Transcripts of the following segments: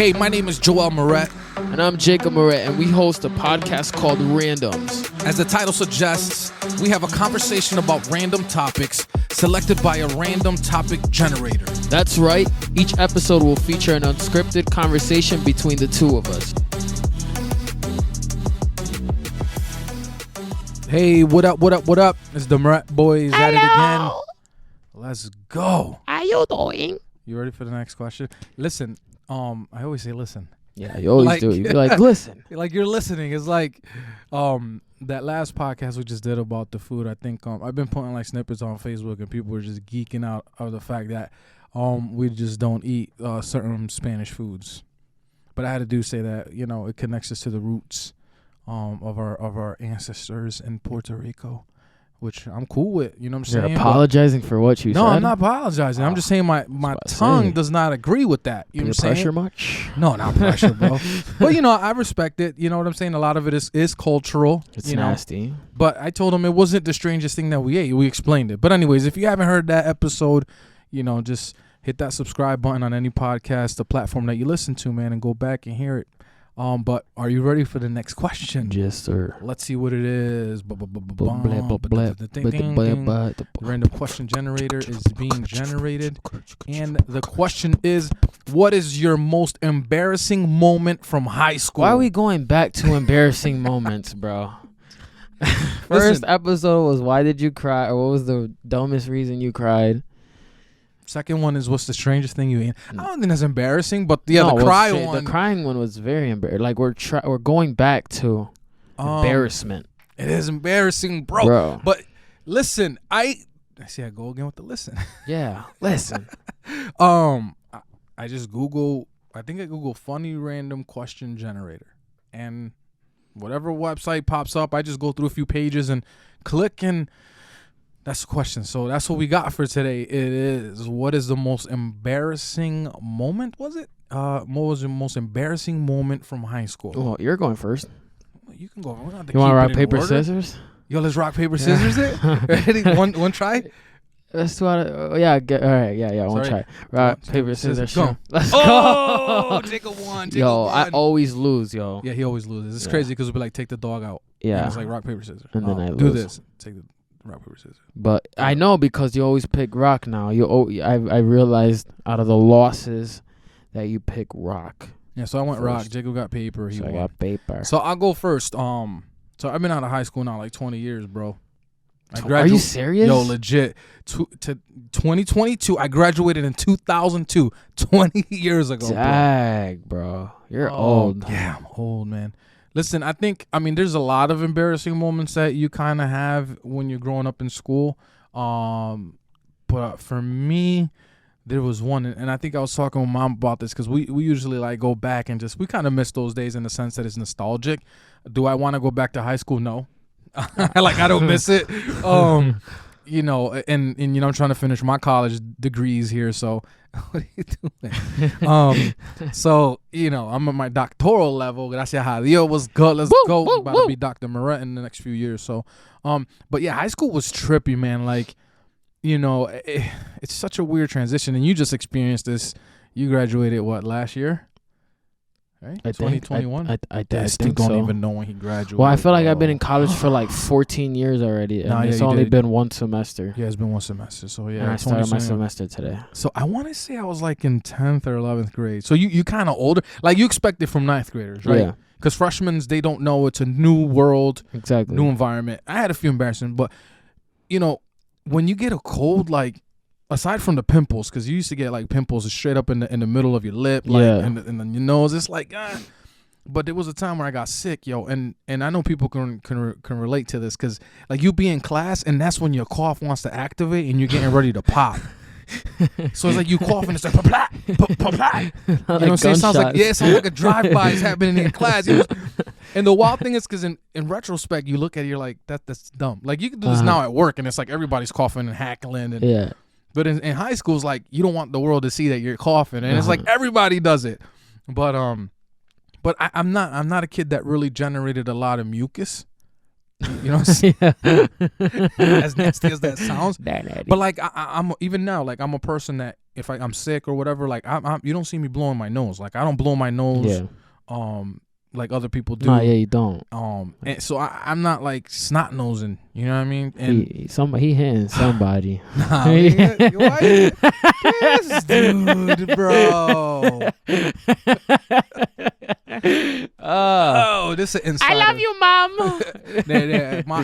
Hey, my name is Joel Moret. And I'm Jacob Moret, and we host a podcast called Randoms. As the title suggests, we have a conversation about random topics selected by a random topic generator. That's right. Each episode will feature an unscripted conversation between the two of us. Hey, what up, what up, what up? It's the Moret boys at it again. Let's go. How you doing? You ready for the next question? Listen, I always say listen. Yeah, you always do. You be like, listen. Like you're listening. It's like that last podcast we just did about the food. I think I've been putting like snippets on Facebook and people were just geeking out of the fact that we just don't eat certain Spanish foods. But I had to say that, you know, it connects us to the roots of our ancestors in Puerto Rico, which I'm cool with. You know what I'm saying? You're apologizing for what you said? No, I'm not apologizing. I'm just saying my tongue does not agree with that. You know what I'm saying? Pressure much? No, not pressure, bro. But, you know, I respect it. You know what I'm saying? A lot of it is cultural. It's nasty. But I told him it wasn't the strangest thing that we ate. We explained it. But anyways, if you haven't heard that episode, you know, just hit that subscribe button on any podcast, the platform that you listen to, man, and go back and hear it. But are you ready for the next question? Yes, sir. Let's see what it is. The random question generator is being generated. And the question is, what is your most embarrassing moment from high school? Why are we going back to embarrassing moments, bro? First episode was why did you cry, or what was the dumbest reason you cried? Second one is what's the strangest thing you ate? I don't think that's embarrassing, but the cry one. The crying one was very embarrassing. Like we're going back to embarrassment. It is embarrassing, bro. But listen, I see. I go again with the listen. Yeah, listen. I just Google. I think I Google funny random question generator, and whatever website pops up, I just go through a few pages and click and. That's the question. So that's what we got for today. It is, what is the most embarrassing moment? Was it? What was the most embarrassing moment from high school? Well, you're going first. You can go. You want to rock, paper, scissors? Yo, let's rock, paper, scissors it. Ready? One try? Let's do it. All right. Yeah. One try. Rock, paper, scissors. Go. Let's go. Jacob won. I always lose, yo. Yeah, he always loses. It's crazy because we'll be like, take the dog out. Yeah. And it's like rock, paper, scissors. And then I lose. Do this. Take the rock, paper, scissors. But I know because you always pick rock now. I realized out of the losses that you pick rock. Yeah, so I went first. Rock. Jacob got paper. I got paper. So I'll go first. So I've been out of high school now like 20 years, bro. Are you serious? Yo, legit. To 2022, I graduated in 2002, 20 years ago. Dag, bro. You're old. Yeah, I'm old, man. Listen, there's a lot of embarrassing moments that you kind of have when you're growing up in school. But for me, there was one, and I think I was talking with Mom about this because we usually like go back and we kind of miss those days in the sense that it's nostalgic. Do I want to go back to high school? No. I don't miss it. You know, and you know, I'm trying to finish my college degrees here, so what are you doing? So, you know, I'm at my doctoral level. Gracias a Dios, was good. Let's go. About to be Dr. Moret in the next few years. So, but yeah, high school was trippy, man. Like, you know, it's such a weird transition, and you just experienced this. You graduated last year? Right? 2021? I still don't even know when he graduated. Well, I feel like I've been in college for like 14 years already, and it's only been one semester. Yeah, it's been one semester. So, yeah. And I started my semester today. So, I want to say I was like in 10th or 11th grade. So, you kind of older. Like, you expect it from 9th graders, right? Yeah. Because freshmen, they don't know. It's a new world. Exactly. New environment. I had a few embarrassing, but, you know, when you get a cold, like, aside from the pimples, because you used to get like pimples straight up in the middle of your lip, like and then your nose. It's like, But there was a time where I got sick, yo, and I know people can relate to this because like you be in class and that's when your cough wants to activate and you're getting ready to pop. So it's like you cough and it's like pop. You know what I'm saying? It sounds like a drive-by is happening in class. And the wild thing is because in retrospect you look at it, you're like that's dumb. Like you can do this now at work and it's like everybody's coughing and hackling and But in high school, it's like you don't want the world to see that you're coughing, and it's like everybody does it. But I'm not a kid that really generated a lot of mucus. You know what I'm saying? As nasty as that sounds. But like I'm even now, like I'm a person that if I'm sick or whatever, like I'm you don't see me blowing my nose. Like I don't blow my nose. Yeah. Like other people do. Nah, yeah, you don't. And so I'm not like snot nosing. You know what I mean? And he hitting somebody. Nah, man, this dude, bro. This is an insider. I love you, mom.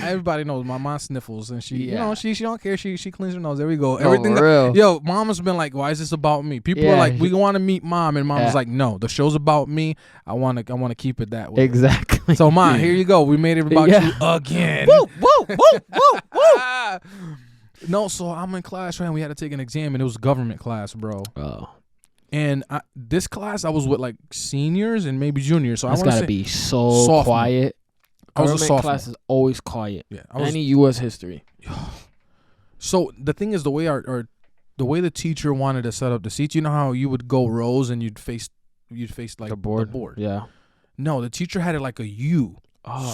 Everybody knows my mom sniffles, and she, Yeah. she don't care. She cleans her nose. There we go. No, Everything. for real. Yo, mom has been like, why is this about me? People are like, we want to meet mom, and mom was like, no, the show's about me. I want to keep it that way. Exactly. So, mom, here you go. We made it about you again. Woo, woo, woo, woo, woo. No, so I'm in class, right? And we had to take an exam, and it was government class, bro. Oh. And this class, I was with like seniors and maybe juniors. So It's I want to gotta be so quiet. I was a Government sophomore. class is always quiet. Yeah, Any U.S. history. So the thing is, the way the way the teacher wanted to set up the seats. You know how you would go rows and you'd face like The board. Yeah. No, the teacher had it like a U. Oh.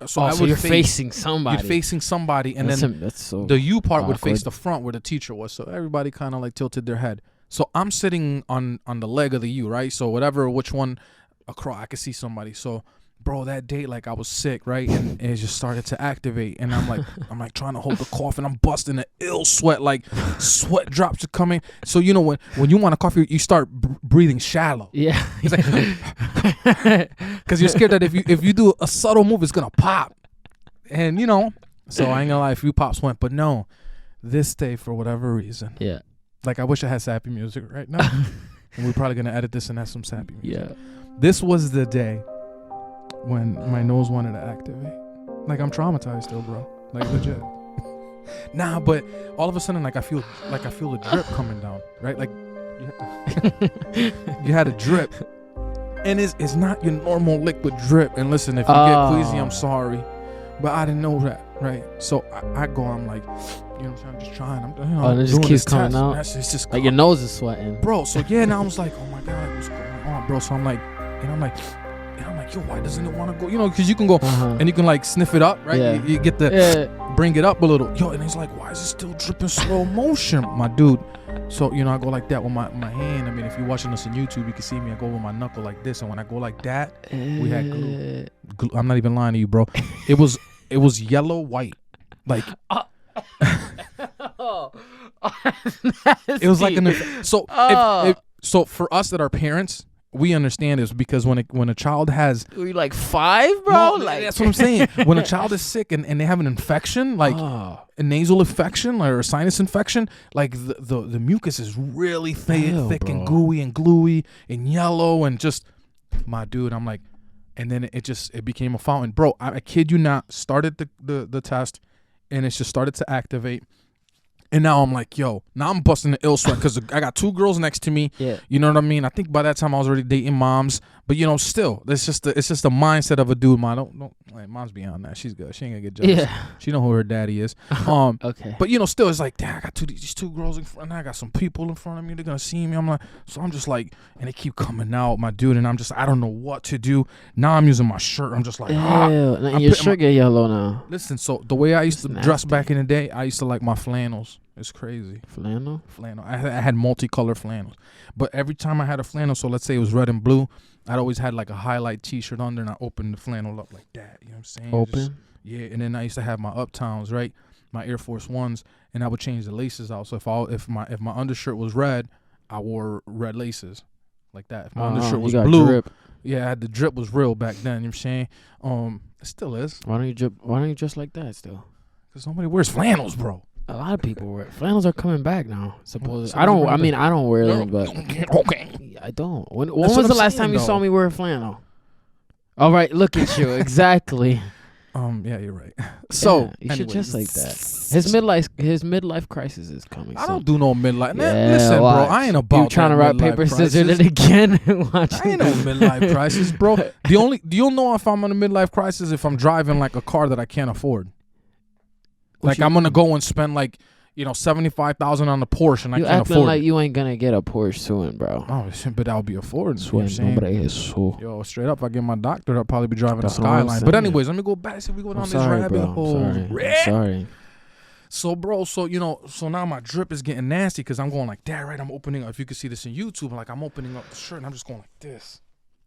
So you're facing somebody. You're facing somebody, and that's so the U part would awkward. face the front where the teacher was. So everybody kind of like tilted their head. So I'm sitting on the leg of the U, right? So which one across, I could see somebody. So, bro, that day, like I was sick, right? And it just started to activate. And I'm like trying to hold the cough, and I'm busting an ill sweat, like sweat drops are coming. So, you know, when you want to cough, you start breathing shallow. Yeah. It's like, because you're scared that if you do a subtle move, it's going to pop. And, you know, so I ain't gonna lie, a few pops went. But no, this day, for whatever reason. Yeah. Like, I wish I had sappy music right now. And we're probably going to edit this and have some sappy music. Yeah. This was the day when my nose wanted to activate. Like, I'm traumatized still, bro. Like, legit. Nah, but all of a sudden, like I feel the drip coming down, right? Like, you had a drip. And it's not your normal liquid drip. And listen, if you get queasy, I'm sorry. But I didn't know that, right? So I'm like, you know what I'm saying? I'm just trying. I'm it just keeps coming out? It's just like your nose is sweating. Bro, so yeah, now I was like, oh my God, what's going on, bro? So I'm like, yo, why doesn't it want to go? You know, because you can go and you can like sniff it up, right? Yeah. You get the bring it up a little. Yo, and he's like, why is it still dripping slow motion, my dude? So, you know, I go like that with my hand. I mean, if you're watching us on YouTube, you can see me. I go with my knuckle like this, and when I go like that, we had glue. I'm not even lying to you, bro. It was yellow white, like. It was like so for us that are parents, we understand this because when a child has, were you like 5, bro? No, like that's what I'm saying. When a child is sick and they have an infection, like a nasal infection or a sinus infection, like the mucus is really thick and gooey and gluey and yellow and just, my dude, I'm like, and then it became a fountain, bro. I kid you not. Started the test, and it just started to activate. And now I'm like, yo, now I'm busting the ill sweat because I got 2 girls next to me. Yeah. You know what I mean? I think by that time I was already dating moms. But, you know, still, it's just the mindset of a dude. Don't like, mom's beyond that. She's good. She ain't going to get jealous. Yeah. She know who her daddy is. Okay. But, you know, still, it's like, damn, I got these 2 girls in front. And I got some people in front of me. They're going to see me. I'm like, so I'm just like, and they keep coming out, my dude. And I'm just, I don't know what to do. Now I'm using my shirt. I'm just like, and your shirt get yellow now. Listen, so the way I used to dress back in the day, I used to like my flannels. It's crazy. Flannel? I had multicolored flannels. But every time I had a flannel, so let's say it was red and blue, I'd always had like a highlight t-shirt under, and I opened the flannel up like that. You know what I'm saying? Open? Yeah, and then I used to have my Uptowns, right? My Air Force Ones, and I would change the laces out. So if my undershirt was red, I wore red laces like that. If my undershirt was blue, drip. Yeah, the drip was real back then. You know what I'm saying? It still is. Why don't you dress like that still? Because nobody wears flannels, bro. A lot of people wear flannels. Are coming back now. Supposedly, I don't wear them, but okay. I don't. When was the last time you saw me wear a flannel? All right, look at you. Exactly. Yeah, you're right. So you should dress like that. His midlife crisis is coming. I don't do no midlife. Yeah, listen, bro, I ain't about you trying to rock paper scissors it again. I ain't no midlife crisis, bro. You'll know if I'm on a midlife crisis if I'm driving like a car that I can't afford. Like I'm gonna go and spend like, you know, $75,000 on the Porsche and I can't afford like it. You ain't gonna get a Porsche soon, bro. Oh shit, but that'll be affordable. Yo, straight up, if I get my doctorate, I'll probably be driving a Skyline. But anyways, let me go back. See, we go down this rabbit hole. Sorry. So, bro, so now my drip is getting nasty because I'm going like that, right? I'm opening up. If you can see this in YouTube, like I'm opening up the shirt and I'm just going like this.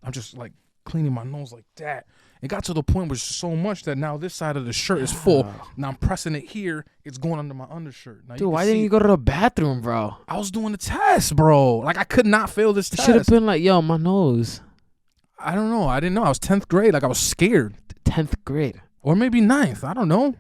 I'm just like cleaning my nose like that. It got to the point where it's so much that now this side of the shirt is full. Now I'm pressing it here. It's going under my undershirt. Now, dude, why didn't you go to the bathroom, bro? I was doing the test, bro. Like, I could not fail this test. Should have been like, yo, my nose. I don't know. I didn't know. I was 10th grade. Like, I was scared. 10th grade. Or maybe 9th. I don't know.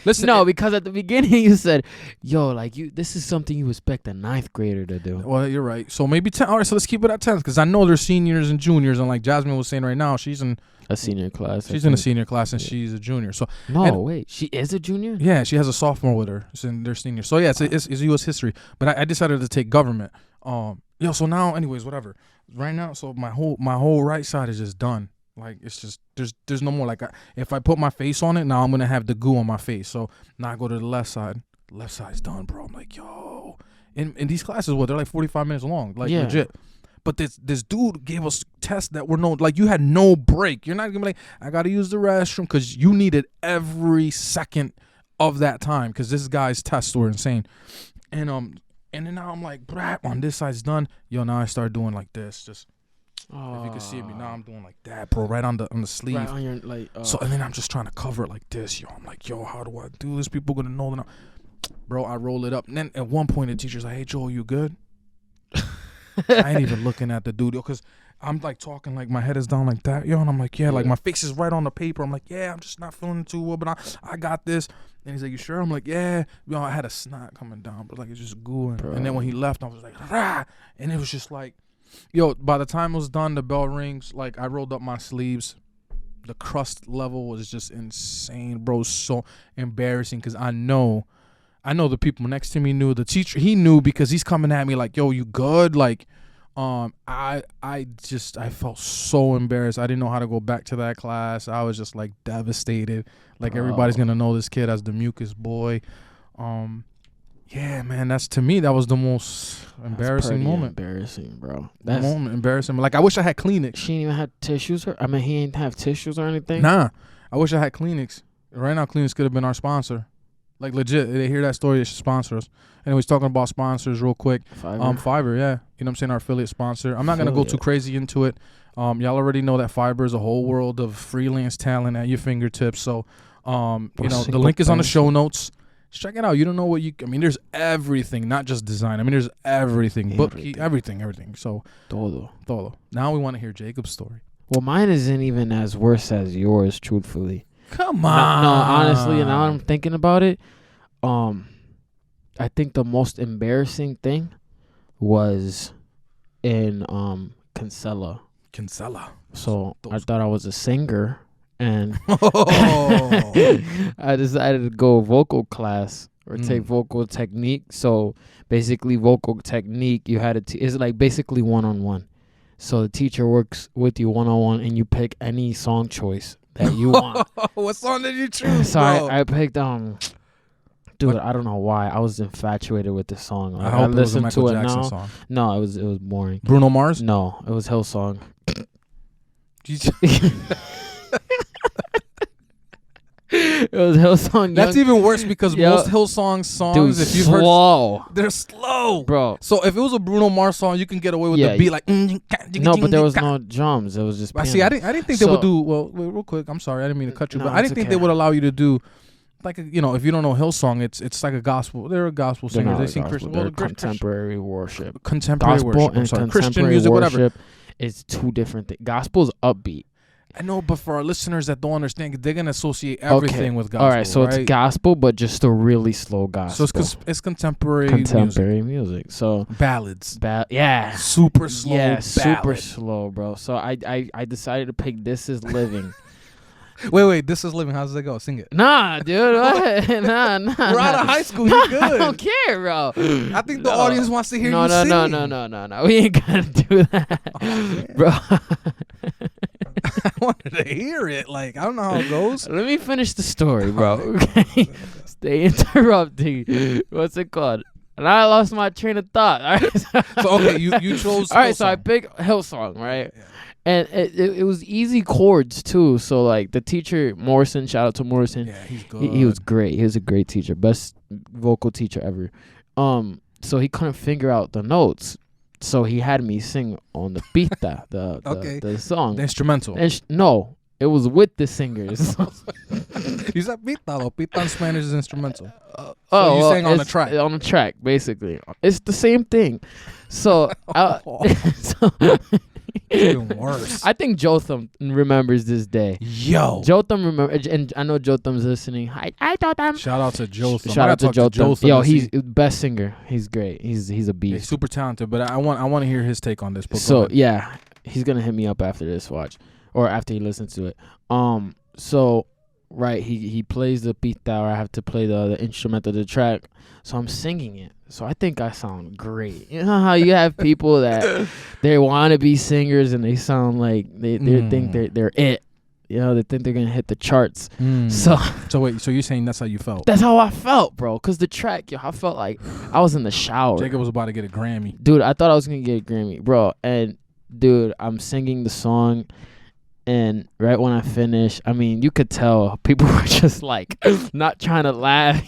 Listen. No, because at the beginning you said, yo, like, this is something you expect a 9th grader to do. Well, you're right. So maybe 10. All right, so let's keep it at 10th because I know there's seniors and juniors. And like Jasmine was saying right now, she's in a senior class. She's in a senior class and she's a junior. So wait, she is a junior? Yeah, she has a sophomore with her. They're seniors. So yeah, it's U.S. history. But I decided to take government. So now, anyways, whatever. Right now, so my whole right side is just done. Like, it's just there's no more. Like, if I put my face on it, now I'm gonna have the goo on my face. So now I go to the left side. Left side's done, bro. I'm like, yo. In these classes, they're like 45 minutes long, like legit. But this dude gave us tests that were you had no break. You're not gonna be like, I gotta use the restroom, because you needed every second of that time, because this guy's tests were insane. And then now I'm like, brap, on this side's done. Yo, now I start doing like this, just. If you can see me now, I'm doing like that, bro, right on the sleeve. Right on your, So, and then I'm just trying to cover it like this, yo. I'm like, yo, how do I do this? People gonna know that. Bro, I roll it up. And then at one point, the teacher's like, hey, Joel, you good? I ain't even looking at the dude, because I'm like talking like my head is down like that, yo. And I'm like, yeah, like my face is right on the paper. I'm like, yeah, I'm just not feeling too well, but I got this. And he's like, you sure? I'm like, yeah. Yo, I had a snot coming down, but like it's just gooing. Bro. And then when he left, I was like, rah. And it was just like, yo, by the time it was done, the bell rings. Like, I rolled up my sleeves. The crust level was just insane, bro. So embarrassing, because I know the people next to me knew. The teacher, he knew, because he's coming at me like, yo, you good? Like, I felt so embarrassed. I didn't know how to go back to that class. I was just like devastated. Like, everybody's gonna know this kid as the mucus boy. Yeah, man, to me that was the most embarrassing moment. Embarrassing, bro. That moment embarrassing. Like, I wish I had Kleenex. She didn't even have tissues. He didn't have tissues or anything. Nah, I wish I had Kleenex. Right now, Kleenex could have been our sponsor. Like, legit, they hear that story, they should sponsor us. Anyways, talking about sponsors real quick. Fiverr, yeah. You know what I'm saying? Our affiliate sponsor. I'm not going to go too crazy into it. Y'all already know that Fiverr is a whole world of freelance talent at your fingertips. So, the link is on the show notes. Just check it out. You don't know what there's everything, not just design. There's everything. Everything. So, todo. Now we want to hear Jacob's story. Well, mine isn't even as worse as yours, truthfully. Come on. No, honestly, now I'm thinking about it. I think the most embarrassing thing was in Kinsella. So I thought I was a singer, and I decided to go vocal class or take vocal technique. So basically, vocal technique, you had to is like basically one-on-one. So the teacher works with you one-on-one, and you pick any song choice that you want. What song did you choose? So I picked dude, I don't know why. I was infatuated with this song. Like, I hope it was a listened Michael to it Jackson now. song. No, it was boring. Bruno Mars? No, it was Hillsong. It was Hillsong. That's even worse, because most Hillsong songs, dude, if you've heard, they're slow, bro. So if it was a Bruno Mars song, you can get away with the beat like. No, but there was no drums. It was just. Piano. See, I didn't think they would do well. Wait, real quick, I'm sorry, I didn't mean to cut you, but I didn't think they would allow you to do. Like, if you don't know Hillsong, it's like a gospel. They're a gospel singer. They sing Christian. They're contemporary worship. Contemporary worship. I'm sorry, Christian music, whatever. It's two different things. Gospel's upbeat. I know, but for our listeners that don't understand, they're gonna associate everything with gospel. All right, so it's gospel, but just a really slow gospel. So it's contemporary music. So ballads. Super slow. Yeah, super slow, bro. So I decided to pick "This Is Living." Wait, This Is Living. How does it go? Sing it. Nah, dude. What? Nah. We're out of high school. You're good. I don't care, bro. I think the audience wants to hear you sing. No. We ain't gonna do that, bro. I wanted to hear it. Like, I don't know how it goes. Let me finish the story, bro. Okay. Stay interrupting. What's it called? And I lost my train of thought. All right. So okay, you chose. All right, so I picked Hillsong, right? Yeah. And it was easy chords too. So like the teacher Morrison, shout out to Morrison. Yeah, he's good. He was great. He was a great teacher, best vocal teacher ever. So he couldn't figure out the notes. So he had me sing on the pita, the song. The instrumental. No, it was with the singers. You said pita, though. Pita in Spanish is instrumental. So you sang on the track. On the track, basically. It's the same thing. So, even worse. I think Jotham remembers this day. Yo. Jotham remembers, and I know Jotham's listening. Hi, Jotham. Shout out to Jotham. Shout out to Jotham. Yo, he's best singer. He's great. He's a beast. He's super talented, but I want to hear his take on this. So, yeah, he's going to hit me up after this watch, or after he listens to it. So, right, he plays the pita, or I have to play the instrumental, the track. So I'm singing it. So I think I sound great. You know how you have people that they want to be singers and they sound like they think they're it. You know, they think they're gonna hit the charts. So wait, so you're saying that's how you felt? That's how I felt, bro. Cause the track, I felt like I was in the shower. Jacob was about to get a Grammy. Dude, I thought I was gonna get a Grammy, bro. And dude, I'm singing the song. And right when I finished, I mean, you could tell people were just like not trying to laugh.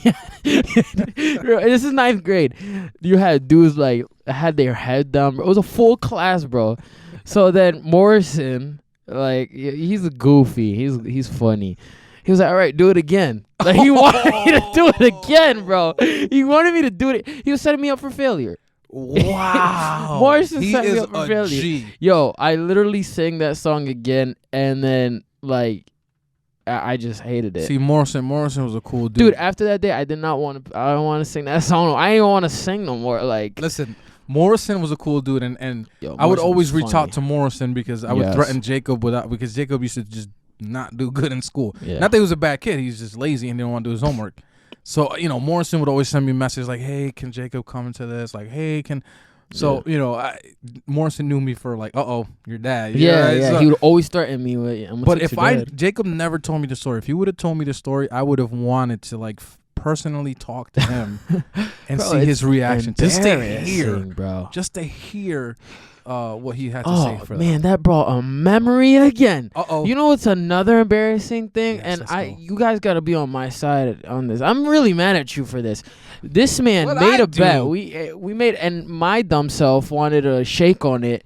This is 9th grade. You had dudes like had their head down. Bro. It was a full class, bro. So then Morrison, like he's a goofy. He's funny. He was like, all right, do it again. Like he wanted me to do it again, bro. He wanted me to do it. He was setting me up for failure. Wow. Morrison set me up for failure. Yo, I literally sang that song again, and then like I just hated it. See, Morrison was a cool dude. Dude, after that day, I don't want to sing that song. I ain't want to sing no more. Like, listen, Morrison was a cool dude, and yo, I would always reach out to Morrison because I would threaten Jacob because Jacob used to just not do good in school. Yeah. Not that he was a bad kid. He was just lazy and didn't want to do his homework. So, Morrison would always send me messages like, hey, can Jacob come into this? Like, hey, can... So, Morrison knew me for like, your dad. Yeah, right? So, he would always threaten me with... But if Jacob never told me the story. If he would have told me the story, I would have wanted to like personally talk to him and see his reaction. Just to hear, bro. Just to hear... what he had to say for that. Man, that brought a memory again. Uh-oh. You know what's another embarrassing thing? Yes, and you guys got to be on my side on this. I'm really mad at you for this. This man made a bet. We made, and my dumb self wanted a shake on it.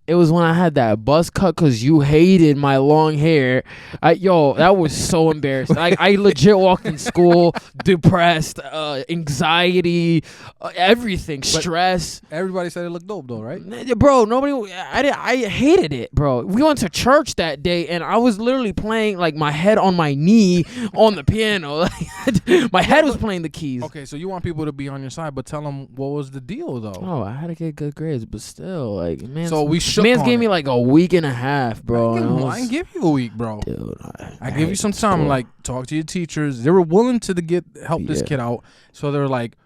It was when I had that buzz cut because you hated my long hair. That was so embarrassing. I legit walked in school depressed, anxiety, everything, stress. Everybody said it looked dope though, right? Bro, nobody. I hated it, bro. We went to church that day, and I was literally playing like my head on my knee on the piano. My head was playing the keys. Okay, so you want people to be on your side, but tell them what was the deal though. Oh, I had to get good grades, but still, like, man. So we Man's gave me like a week and a half, bro. I didn't give you a week, bro. Dude, I give you some time. Like, talk to your teachers. They were willing to help this kid out. So they're like,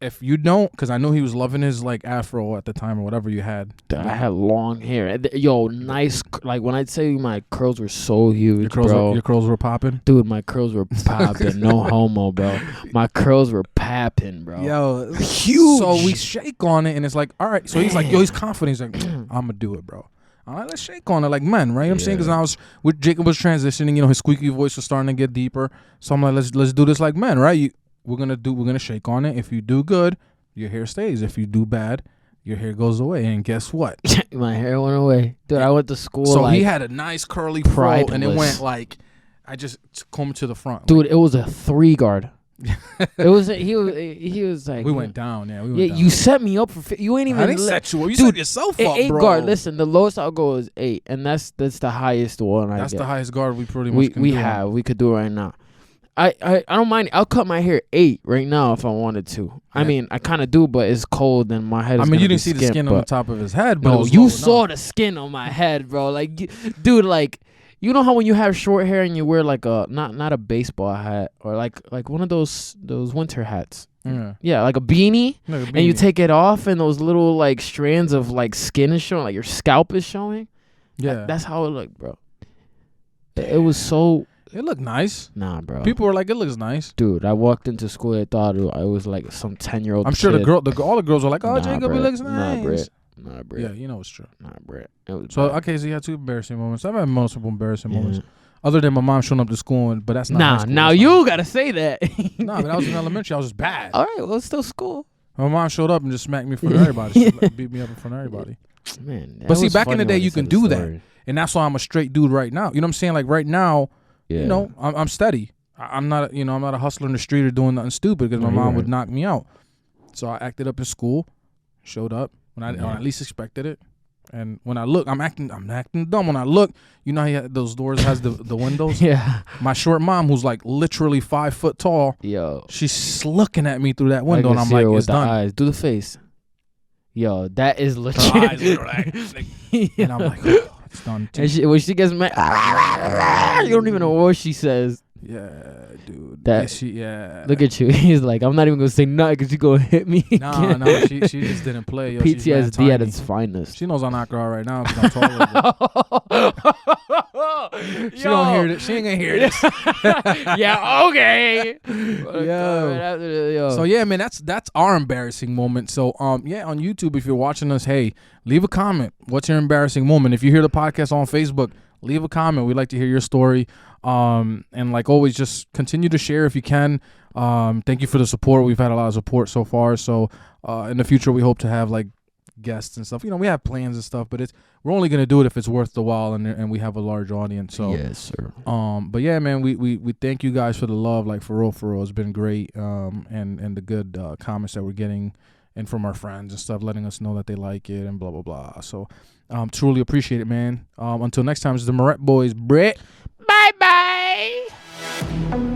if you don't, because I know he was loving his like afro at the time or whatever you had. I had long hair. Yo, nice. Like when I'd say my curls were so huge, your curls were popping. Dude, my curls were popping. No homo, bro. My curls were popping, bro. Yo, huge. So we shake on it, and it's like, all right. So he's like, he's confident. He's like, I'm gonna do it, bro. All right, let's shake on it like men, right? You know what I'm saying? Because Jacob was transitioning. His squeaky voice was starting to get deeper. So I'm like, let's do this like men, right? We're gonna shake on it. If you do good, your hair stays. If you do bad, your hair goes away. And guess what? My hair went away, dude. I went to school. So he had a nice curly fro, and it went like I just combed to the front. Dude, it was a 3 guard. It was he was like we went down. Yeah, we went down. You set me up for you ain't even. I didn't set you up. You set yourself up, 8 bro. Guard. Listen, the lowest I'll go is 8, and that's the highest one. That's the highest guard we pretty much can do. We could do it right now. I don't mind. I'll cut my hair 8 right now if I wanted to. Yeah. I mean, I kind of do, but it's cold and my head is you didn't see the skin on the top of his head. But no, you saw the skin on my head, bro. Like, dude, like, you know how when you have short hair and you wear like a not a baseball hat or like one of those winter hats. Yeah, like a beanie, and you take it off and those little like strands of like skin is showing, like your scalp is showing. Yeah, that's how it looked, bro. It was so It looked nice. Nah, bro. People were like, it looks nice. Dude, I walked into school. I thought it was like some 10-year-old. I'm sure kid. all the girls were like, oh, Jacob, he looks nice. Nah, bro. Yeah, you know it's true. Nah, bro. So, okay, so you had 2 embarrassing moments. I've had multiple embarrassing moments. Other than my mom showing up to school, but that's not now you gotta say that. Nah, but I was in elementary. I was just bad. All right, well, it's still school. My mom showed up and just smacked me in front of everybody. She beat me up in front of everybody. Man, but see, back in the day, you can do that. And that's why I'm a straight dude right now. You know what I'm saying? Like right now, you know, I'm steady. I'm not, I'm not a hustler in the street or doing nothing stupid because my mom would knock me out. So I acted up in school, showed up when I at least expected it. And when I look, I'm acting dumb. When I look, you know how those doors has the windows? Yeah. My short mom, who's like literally 5 foot tall, she's looking at me through that window, and I'm like, it's done. Eyes. Do the face. Yo, that is legit. And I'm like, oh, it's done too. And when she gets mad, you don't even know what she says. Yeah, dude. Look at you. He's like, I'm not even gonna say nothing because you gonna hit me. No, she just didn't play. Yo, PTSD at its finest. She knows I'll knock her out right now because I'm taller. She don't hear this. She ain't gonna hear this. Yeah, okay. So yeah, man, that's our embarrassing moment. So on YouTube, if you're watching us, hey, leave a comment. What's your embarrassing moment? If you hear the podcast on Facebook, leave a comment. We'd like to hear your story. And like always, just continue to share if you can. Thank you for the support. We've had a lot of support so far. So in the future, we hope to have like guests and stuff. We have plans and stuff, but we're only gonna do it if it's worth the while and we have a large audience. So yes, sir. But yeah, man, we thank you guys for the love. Like for real, it's been great. And the good comments that we're getting and from our friends and stuff, letting us know that they like it and blah blah blah. So truly appreciate it, man. Until next time, it's the Moret Boys, Brett. Bye bye.